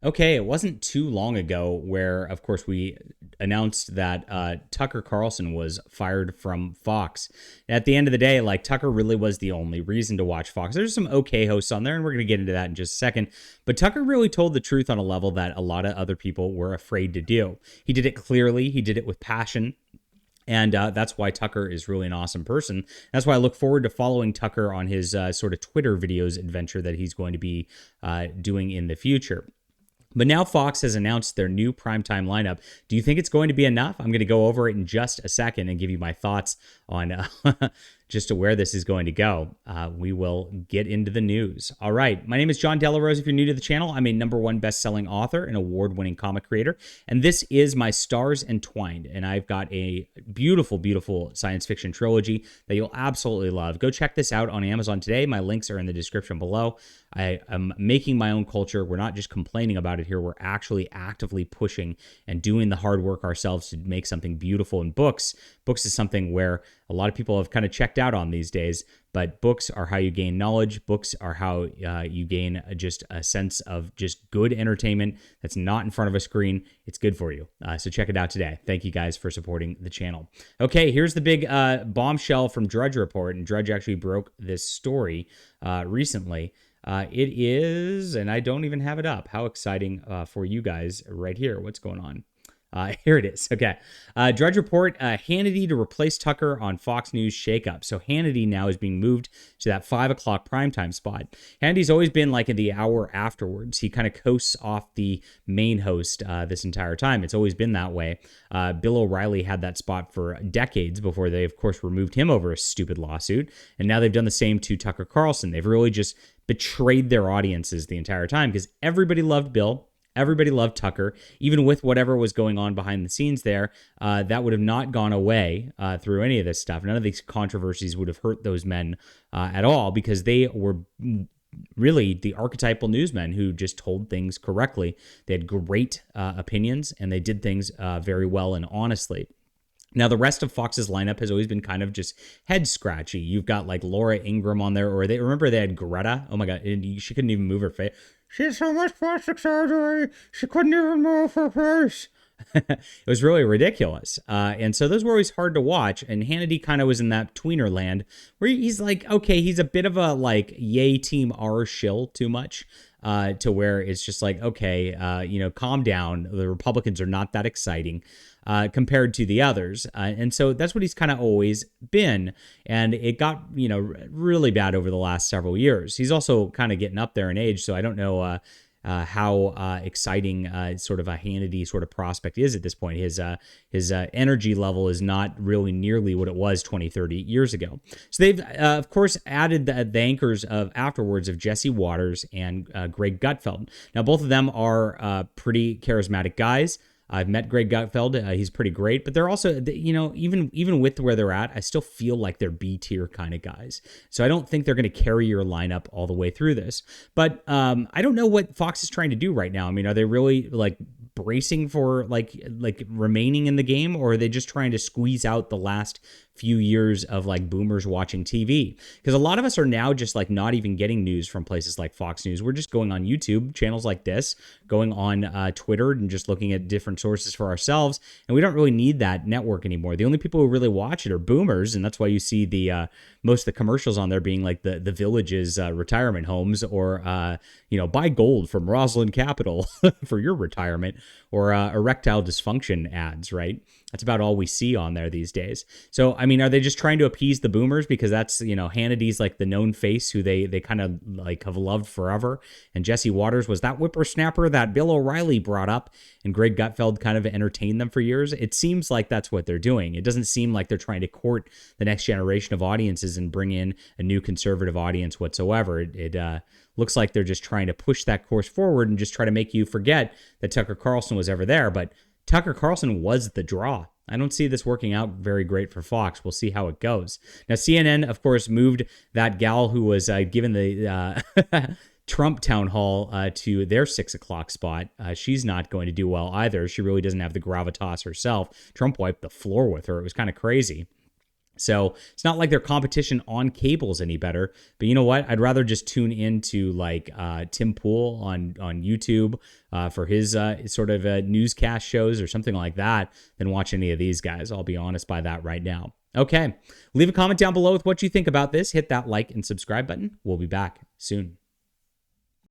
Okay, it wasn't too long ago where, of course, we announced that Tucker Carlson was fired from Fox. At the end of the day, like Tucker really was the only reason to watch Fox. There's some okay hosts on there, and we're going to get into that in just a second. But Tucker really told the truth on a level that a lot of other people were afraid to do. He did it clearly, he did it with passion. And that's why Tucker is really an awesome person. That's why I look forward to following Tucker on his sort of Twitter videos adventure that he's going to be doing in the future. But now Fox has announced their new primetime lineup. Do you think it's going to be enough? I'm going to go over it in just a second and give you my thoughts on just to where this is going to go. We will get into the news. All right. My name is John Delarose. If you're new to the channel, I'm a #1 best-selling author and award-winning comic creator. And this is my Stars Entwined. And I've got a beautiful, beautiful science fiction trilogy that you'll absolutely love. Go check this out on Amazon today. My links are in the description below. I am making my own culture. We're not just complaining about it here. We're actually actively pushing and doing the hard work ourselves to make something beautiful in books. Books is something where a lot of people have kind of checked out on these days, but books are how you gain knowledge. Books are how you gain just a sense of just good entertainment that's not in front of a screen. It's good for you. So check it out today. Thank you guys for supporting the channel. Okay, here's the big bombshell from Drudge Report, and Drudge actually broke this story recently. It is, and I don't even have it up. How exciting for you guys right here. What's going on? Here it is. Okay. Drudge Report, Hannity to replace Tucker on Fox News shakeup. So Hannity now is being moved to that 5 o'clock primetime spot. Hannity's always been like in the hour afterwards. He kind of coasts off the main host this entire time. It's always been that way. Bill O'Reilly had that spot for decades before they, of course, removed him over a stupid lawsuit. And now they've done the same to Tucker Carlson. They've really just betrayed their audiences the entire time because everybody loved Bill. Everybody loved Tucker, even with whatever was going on behind the scenes there. That would have not gone away through any of this stuff. None of these controversies would have hurt those men at all because they were really the archetypal newsmen who just told things correctly. They had great opinions and they did things very well and honestly. Now, the rest of Fox's lineup has always been kind of just head scratchy. You've got like Laura Ingraham on there, or they had Greta. Oh my God, she couldn't even move her face. She had so much plastic surgery, she couldn't even move her face. It was really ridiculous. And so those were always hard to watch. And Hannity kind of was in that tweener land where he's like, okay, he's a bit of a like yay team R shill too much. To where it's just like, okay, calm down. The Republicans are not that exciting compared to the others. And so that's what he's kind of always been. And it got, really bad over the last several years. He's also kind of getting up there in age. So I don't know how exciting sort of a Hannity sort of prospect is at this point. His energy level is not really nearly what it was 20, 30 years ago. So they've, of course, added the anchors of afterwards of Jesse Waters and Greg Gutfeld. Now, both of them are pretty charismatic guys. I've met Greg Gutfeld. He's pretty great, but they're also, even with where they're at, I still feel like they're B tier kind of guys. So I don't think they're going to carry your lineup all the way through this. But I don't know what Fox is trying to do right now. I mean, are they really like bracing for like remaining in the game, or are they just trying to squeeze out the last few years of like boomers watching TV? Because a lot of us are now just like not even getting news from places like Fox News. We're just going on YouTube channels like this, going on Twitter and just looking at different sources for ourselves. And we don't really need that network anymore. The only people who really watch it are boomers. And that's why you see the most of the commercials on there being like the Village's retirement homes, or, buy gold from Roslyn Capital for your retirement, or erectile dysfunction ads, right? That's about all we see on there these days. So, I mean, are they just trying to appease the boomers because that's, Hannity's like the known face who they kind of like have loved forever. And Jesse Waters was that whippersnapper that Bill O'Reilly brought up, and Greg Gutfeld kind of entertained them for years. It seems like that's what they're doing. It doesn't seem like they're trying to court the next generation of audiences and bring in a new conservative audience whatsoever. It looks like they're just trying to push that course forward and just try to make you forget that Tucker Carlson was ever there. But Tucker Carlson was the draw. I don't see this working out very great for Fox. We'll see how it goes. Now, CNN, of course, moved that gal who was given the Trump town hall to their 6 o'clock spot. She's not going to do well either. She really doesn't have the gravitas herself. Trump wiped the floor with her. It was kind of crazy. So it's not like their competition on cable's any better. But you know what? I'd rather just tune into like Tim Pool on YouTube for his sort of newscast shows or something like that than watch any of these guys. I'll be honest by that right now. Okay. Leave a comment down below with what you think about this. Hit that like and subscribe button. We'll be back soon.